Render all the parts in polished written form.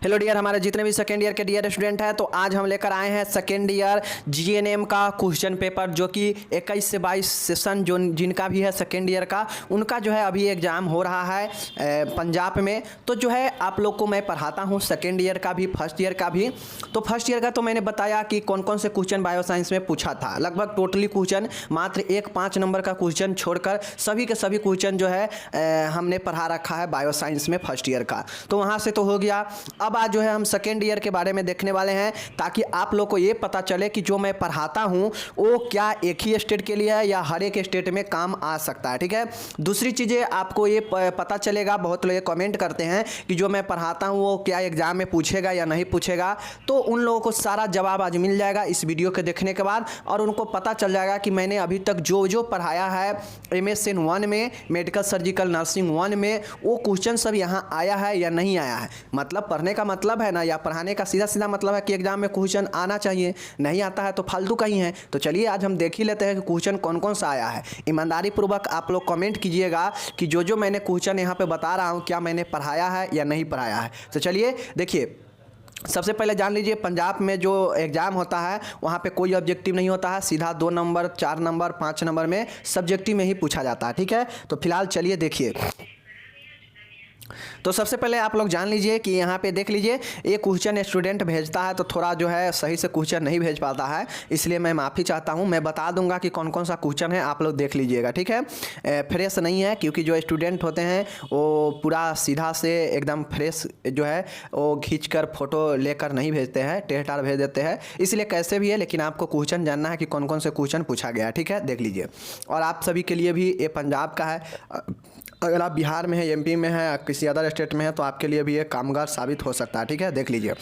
Hello dear, हमारे जितने भी सेकेंड ईयर के डियर स्टूडेंट हैं, तो आज हम लेकर आए हैं सेकेंड ईयर जीएनएम का क्वेश्चन पेपर, जो कि 21 से 22 सेशन जो जिनका भी है सेकेंड ईयर का, उनका जो है अभी एग्ज़ाम हो रहा है पंजाब में। तो जो है आप लोग को मैं पढ़ाता हूँ सेकेंड ईयर का भी, फर्स्ट ईयर का भी। तो फर्स्ट ईयर का तो मैंने बताया कि कौन कौन से क्वेश्चन बायो साइंस में पूछा था। लगभग टोटली क्वेश्चन मात्र 5 नंबर का क्वेश्चन छोड़कर सभी के सभी क्वेश्चन जो है हमने पढ़ा रखा है बायो साइंस में फर्स्ट ईयर का। तो वहाँ से तो हो गया। अब आज जो है हम सेकेंड ईयर के बारे में देखने वाले हैं, ताकि आप लोग को ये पता चले कि जो मैं पढ़ाता हूँ वो क्या एक ही स्टेट के लिए है या हर एक स्टेट में काम आ सकता है। ठीक है। दूसरी चीज़ें आपको ये पता चलेगा, बहुत लोग कमेंट करते हैं कि जो मैं पढ़ाता हूँ वो क्या एग्जाम में पूछेगा या नहीं पूछेगा। तो उन लोगों को सारा जवाब आज मिल जाएगा इस वीडियो के देखने के बाद, और उनको पता चल जाएगा कि मैंने अभी तक जो जो पढ़ाया है MSN 1 में, मेडिकल सर्जिकल नर्सिंग 1 में, वो क्वेश्चन सब यहाँ आया है या नहीं आया है। मतलब पढ़ने का मतलब है ना, या पढ़ाने का सीधा सीधा मतलब है कि एग्जाम में क्वेश्चन आना चाहिए। नहीं आता है तो फालतू का ही है। तो चलिए आज हम देख ही लेते हैं कि क्वेश्चन कौन कौन सा आया है। ईमानदारी पूर्वक आप लोग कमेंट कीजिएगा कि जो जो मैंने क्वेश्चन यहाँ पे बता रहा हूँ क्या मैंने पढ़ाया है या नहीं पढ़ाया है। तो चलिए देखिए, सबसे पहले जान लीजिए, पंजाब में जो एग्ज़ाम होता है वहाँ पे कोई ऑब्जेक्टिव नहीं होता है। सीधा 2 नंबर, 4 नंबर, 5 नंबर में सब्जेक्टिव में ही पूछा जाता है। ठीक है। तो फिलहाल चलिए देखिए, तो सबसे पहले आप लोग जान लीजिए कि यहाँ पे देख लीजिए, ये क्वेश्चन स्टूडेंट भेजता है तो थोड़ा जो है सही से क्वेश्चन नहीं भेज पाता है, इसलिए मैं माफ़ी चाहता हूँ। मैं बता दूंगा कि कौन कौन सा क्वेश्चन है, आप लोग देख लीजिएगा। ठीक है। फ्रेश नहीं है, क्योंकि जो स्टूडेंट होते हैं वो पूरा सीधा से एकदम फ्रेश जो है वो खींच कर फोटो लेकर नहीं भेजते हैं, टेढ़ भेज देते हैं। इसलिए कैसे भी है, लेकिन आपको क्वेश्चन जानना है कि कौन कौन से क्वेश्चन पूछा गया है। ठीक है, देख लीजिए। और आप सभी के लिए भी ये पंजाब का है। अगर आप बिहार में है, MP में है, किसी अदर स्टेट में है, तो आपके लिए भी ये कामगार साबित हो सकता है। ठीक है, देख लीजिए।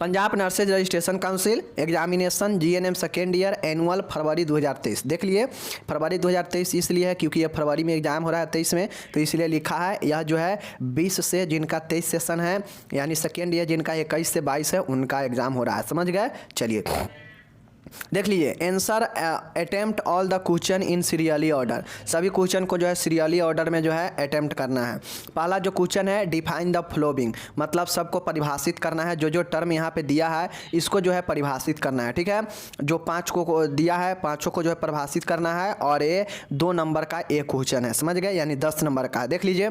Punjab nurses registration council examination GNM second year annual फरवरी 2023। देख लिए, फरवरी 2023 इसलिए है क्योंकि ये फरवरी में एग्जाम हो रहा है 23 में, तो इसलिए लिखा है। यह जो है 20 से जिनका 23 सेशन है, यानी सेकेंड ईयर जिनका 21 से 22 है, उनका एग्जाम हो रहा है। समझ गए। चलिए देख लीजिए, answer attempt all the question in serially order. सभी क्वेश्चन को जो है सीरियली ऑर्डर में जो है अटेम्प्ट करना है। पहला जो क्वेश्चन है, डिफाइन द फ्लोइंग, मतलब सबको परिभाषित करना है। जो जो टर्म यहाँ पे दिया है इसको जो है परिभाषित करना है। ठीक है। जो 5 को दिया है, 5 को जो है परिभाषित करना है, और ये 2 नंबर का एक क्वेश्चन है। समझ गए, यानी 10 नंबर का है। देख लीजिए,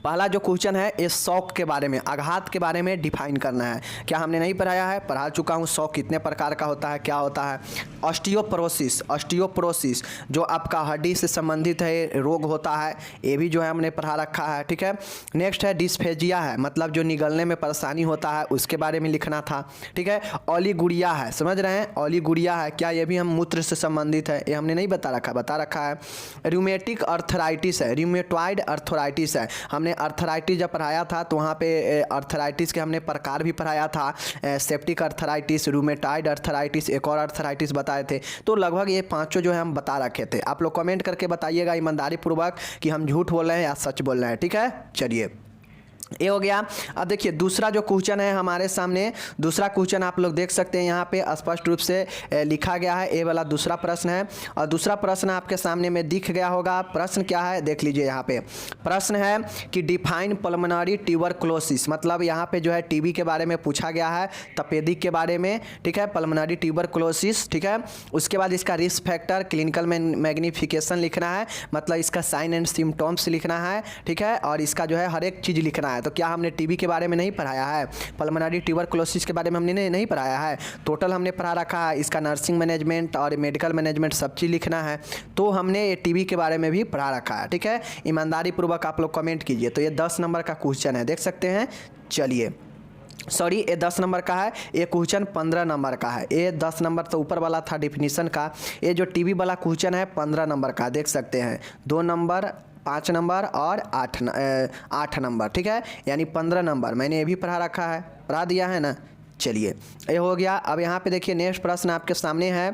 पहला जो क्वेश्चन है ये शॉक के बारे में, आघात के बारे में डिफाइन करना है। क्या हमने नहीं पढ़ाया है? पढ़ा चुका हूँ। शॉक कितने प्रकार का होता है, क्या होता है? ऑस्टियोपोरोसिस, ऑस्टियोपोरोसिस जो आपका हड्डी से संबंधित है रोग होता है, ये भी जो है हमने पढ़ा रखा है। ठीक है। नेक्स्ट है डिस्फेजिया है, मतलब जो निगलने में परेशानी होता है उसके बारे में लिखना था। ठीक है। ओलिगुरिया है, समझ रहे हैं? ओलिगुरिया है, क्या ये भी हम मूत्र से संबंधित है? ये हमने नहीं बता रखा है। रूमेटिक अर्थराइटिस है, रूमेटॉइड अर्थराइटिस है। हमने अर्थराइटिस जब पढ़ाया था तो वहाँ पे अर्थराइटिस के हमने प्रकार भी पढ़ाया था, सेप्टिक अर्थराइटिस, रूमेटॉइड अर्थराइटिस, एक और अर्थराइटिस बताए थे। तो लगभग ये 5 जो है हम बता रखे थे। आप लोग कमेंट करके बताइएगा ईमानदारी पूर्वक कि हम झूठ बोल रहे हैं या सच बोल रहे हैं। ठीक है। चलिए, ये हो गया। अब देखिए दूसरा जो क्वेश्चन है हमारे सामने, दूसरा क्वेश्चन आप लोग देख सकते हैं यहाँ पे स्पष्ट रूप से लिखा गया है। ये वाला दूसरा प्रश्न है, और दूसरा प्रश्न आपके सामने में दिख गया होगा। प्रश्न क्या है देख लीजिए। यहाँ पे प्रश्न है कि डिफाइन पल्मोनरी ट्यूबरक्लोसिस, मतलब यहाँ पे जो है TB के बारे में पूछा गया है, तपेदिक के बारे में। ठीक है, पल्मोनरी ट्यूबरक्लोसिस। ठीक है। उसके बाद इसका रिस्क फैक्टर, क्लिनिकल मैग्निफिकेशन लिखना है, मतलब इसका साइन एंड सिम्टम्स लिखना है। ठीक है। और इसका जो है हर एक चीज़ लिखना है। तो क्या हमने TB के बारे में नहीं पढ़ाया है? पल्मोनरी ट्यूबरक्लोसिस के बारे में हमने नहीं पढ़ाया है? टोटल हमने पढ़ा रखा है। इसका नर्सिंग मैनेजमेंट और मेडिकल मैनेजमेंट सब चीज़ लिखना है। तो हमने ये TB के बारे में भी पढ़ा रखा है। ठीक है। ईमानदारी पूर्वक आप लोग कमेंट कीजिए। तो ये 10 नंबर का क्वेश्चन है, देख सकते हैं। चलिए, सॉरी, ये 10 नंबर का है। ये क्वेश्चन 15 नंबर का है। ये 10 नंबर तो ऊपर वाला था डिफिनीशन का। ये जो TB वाला क्वेश्चन है 15 नंबर का, देख सकते हैं। 2 नंबर, 5 नंबर और 8 नंबर। ठीक है, यानी 15 नंबर मैंने ये भी पढ़ा रखा है, पढ़ा दिया है ना। चलिए, ये हो गया। अब यहाँ पे देखिए नेक्स्ट प्रश्न आपके सामने है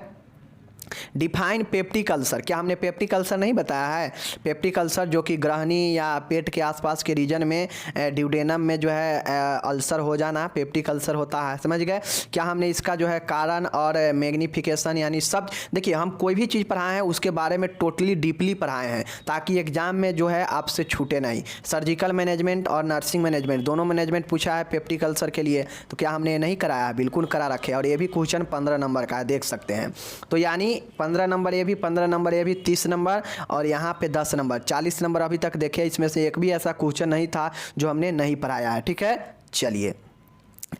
डिफाइन पेप्टिक अल्सर। क्या हमने पेप्टिक अल्सर नहीं बताया है? पेप्टिक अल्सर जो कि ग्रहणी या पेट के आसपास के रीजन में ड्यूडेनम में जो है अल्सर हो जाना पेप्टिक अल्सर होता है। समझ गए? क्या हमने इसका जो है कारण और मैग्निफिकेशन यानी सब, देखिए हम कोई भी चीज़ पढ़ाए हैं उसके बारे में टोटली डीपली पढ़ाए हैं ताकि एग्जाम में जो है आपसे छूटे नहीं। सर्जिकल मैनेजमेंट और नर्सिंग मैनेजमेंट दोनों मैनेजमेंट पूछा है पेप्टिक अल्सर के लिए, तो क्या हमने नहीं कराया है? बिल्कुल करा रखे। और ये भी क्वेश्चन 15 नंबर का है, देख सकते हैं। तो यानी 15 नंबर ये भी, 15 नंबर ये भी, 30 नंबर और यहाँ पे 10 नंबर, 40 नंबर अभी तक देखे। इसमें से एक भी ऐसा क्वेश्चन नहीं था जो हमने नहीं पढ़ाया है। ठीक है, चलिए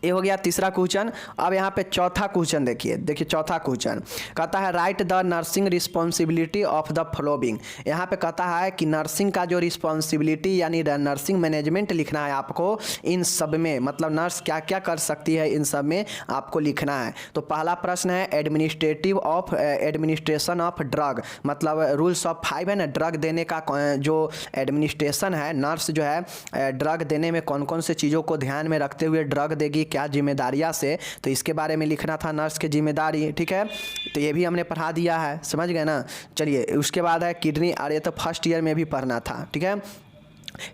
ये हो गया तीसरा क्वेश्चन। अब यहाँ पे चौथा क्वेश्चन देखिए चौथा क्वेश्चन कहता है right the nursing responsibility of the following. यहाँ पे कहता है कि नर्सिंग का जो रिस्पॉन्सिबिलिटी यानी नर्सिंग मैनेजमेंट लिखना है आपको इन सब में, मतलब नर्स क्या क्या कर सकती है इन सब में आपको लिखना है। तो पहला प्रश्न है एडमिनिस्ट्रेशन ऑफ ड्रग, मतलब रूल्स ऑफ 5 है ना, ड्रग देने का जो एडमिनिस्ट्रेशन है, नर्स जो है ड्रग देने में कौन कौन से चीज़ों को ध्यान में रखते हुए ड्रग देगी, क्या जिम्मेदारियां से, तो इसके बारे में लिखना था नर्स की जिम्मेदारी। ठीक है, तो ये भी हमने पढ़ा दिया है, समझ गए ना। चलिए उसके बाद है किडनी, और ये तो फर्स्ट ईयर में भी पढ़ना था। ठीक है,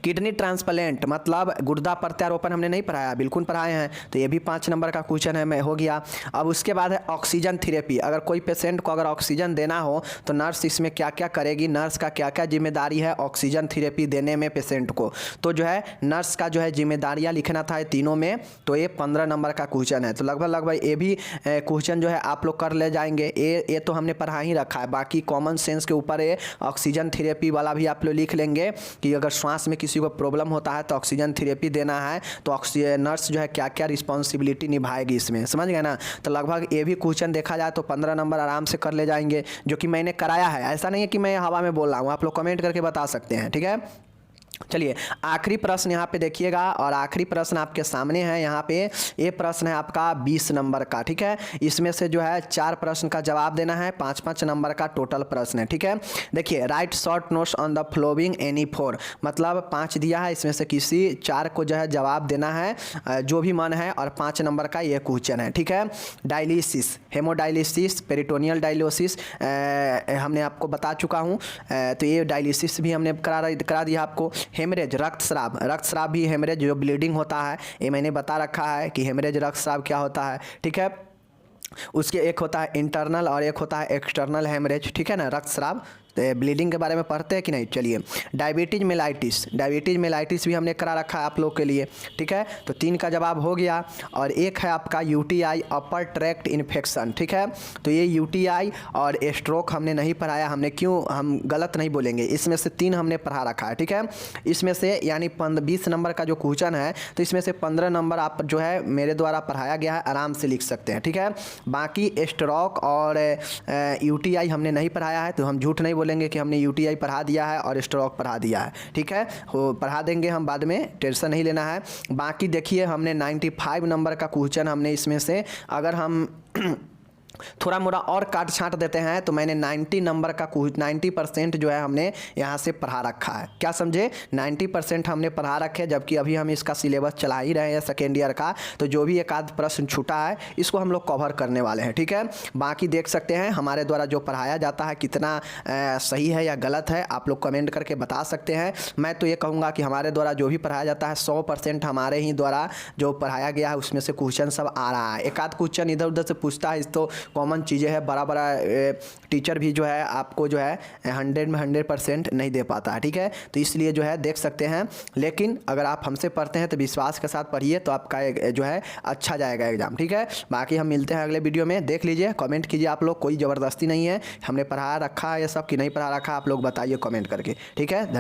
किडनी ट्रांसप्लांट मतलब गुर्दा प्रत्यारोपण हमने नहीं पढ़ाया, बिल्कुल पढ़ाए हैं। तो ये भी 5 नंबर का क्वेश्चन है, मैं हो गया। अब उसके बाद है ऑक्सीजन थेरेपी। अगर कोई पेशेंट को अगर ऑक्सीजन देना हो तो नर्स इसमें क्या क्या करेगी, नर्स का क्या क्या जिम्मेदारी है ऑक्सीजन थेरेपी देने में पेशेंट को, तो जो है नर्स का जो है जिम्मेदारियाँ लिखना था तीनों में। तो ये 15 नंबर का क्वेश्चन है। तो लगभग ये भी क्वेश्चन जो है आप लोग कर ले जाएंगे। ये तो हमने पढ़ा ही रखा है। बाकी कॉमन सेंस के ऊपर ये ऑक्सीजन थेरेपी वाला भी आप लोग लिख लेंगे कि अगर श्वास में किसी को प्रॉब्लम होता है तो ऑक्सीजन थेरेपी देना है, तो नर्स जो है क्या क्या रिस्पॉन्सिबिलिटी निभाएगी इसमें, समझ गए ना। तो लगभग ये भी क्वेश्चन देखा जाए तो 15 नंबर आराम से कर ले जाएंगे, जो कि मैंने कराया है। ऐसा नहीं है कि मैं हवा में बोल रहा हूँ, आप लोग कमेंट करके बता सकते हैं। ठीक है, चलिए आखिरी प्रश्न यहाँ पे देखिएगा, और आखिरी प्रश्न आपके सामने है। यहाँ पे ये प्रश्न है आपका 20 नंबर का। ठीक है, इसमें से जो है 4 प्रश्न का जवाब देना है, 5-5 नंबर का टोटल प्रश्न है। ठीक है, देखिए right short notes on the flowing any 4, मतलब 5 दिया है, इसमें से किसी 4 को जो है जवाब देना है जो भी मन है, और 5 नंबर का ये क्वेश्चन है। ठीक है, डायलिसिस, हेमोडायलिसिस, पेरिटोनियल डायलिसिस हमने आपको बता चुका हूँ, तो ये डायलिसिस भी हमने करा दिया आपको। हेमरेज, रक्तस्राव भी हेमरेज जो ब्लीडिंग होता है, ये मैंने बता रखा है कि हेमरेज रक्तस्राव क्या होता है। ठीक है, उसके एक होता है इंटरनल और एक होता है एक्सटर्नल हेमरेज। ठीक है ना, रक्तस्राव ब्लीडिंग के बारे में पढ़ते हैं कि नहीं। चलिए डायबिटीज मेलाइटिस भी हमने करा रखा है आप लोग के लिए। ठीक है, तो 3 का जवाब हो गया। और एक है आपका यूटीआई, अपर ट्रैक्ट इन्फेक्शन। ठीक है, तो ये यूटीआई और स्ट्रोक हमने नहीं पढ़ाया, हमने क्यों, हम गलत नहीं बोलेंगे, इसमें से 3 हमने पढ़ा रखा है। ठीक है, इसमें से यानी 20 नंबर का जो क्वेश्चन है, तो इसमें से 15 नंबर आप जो है मेरे द्वारा पढ़ाया गया है, आराम से लिख सकते हैं। ठीक है, बाकी स्ट्रोक और यूटीआई हमने नहीं पढ़ाया है, तो हम झूठ नहीं बोलेंगे कि हमने यूटीआई पढ़ा दिया है और स्ट्रोक पढ़ा दिया है। ठीक है, वो पढ़ा देंगे हम बाद में, टेंशन नहीं लेना है। बाकी देखिए हमने 95 नंबर का क्वेश्चन हमने इसमें से, अगर हम थोड़ा मोड़ा और काट छाँट देते हैं तो मैंने 90 नंबर का 90% जो है हमने यहाँ से पढ़ा रखा है। क्या समझे, 90% हमने पढ़ा रखे, जबकि अभी हम इसका सिलेबस चला ही रहे हैं सेकेंड ईयर का। तो जो भी एक आध प्रश्न छूटा है इसको हम लोग कवर करने वाले हैं। ठीक है, बाकी देख सकते हैं हमारे द्वारा जो पढ़ाया जाता है कितना सही है या गलत है, आप लोग कमेंट करके बता सकते हैं। मैं तो ये कहूँगा कि हमारे द्वारा जो भी पढ़ाया जाता है 100% हमारे ही द्वारा जो पढ़ाया गया है उसमें से क्वेश्चन सब आ रहा है। एक आध क्वेश्चन इधर उधर से पूछता है, इस तो कॉमन चीज़ें हैं, बड़ा टीचर भी जो है आपको जो है 100 में 100% नहीं दे पाता है। ठीक है, तो इसलिए जो है देख सकते हैं, लेकिन अगर आप हमसे पढ़ते हैं तो विश्वास के साथ पढ़िए, तो आपका जो है अच्छा जाएगा एग्जाम। ठीक है, बाकी हम मिलते हैं अगले वीडियो में, देख लीजिए, कमेंट कीजिए आप लोग, कोई ज़बरदस्ती नहीं है, हमने पढ़ा रखा है ये सब कि नहीं पढ़ा रखा, आप लोग बताइए कमेंट करके। ठीक है।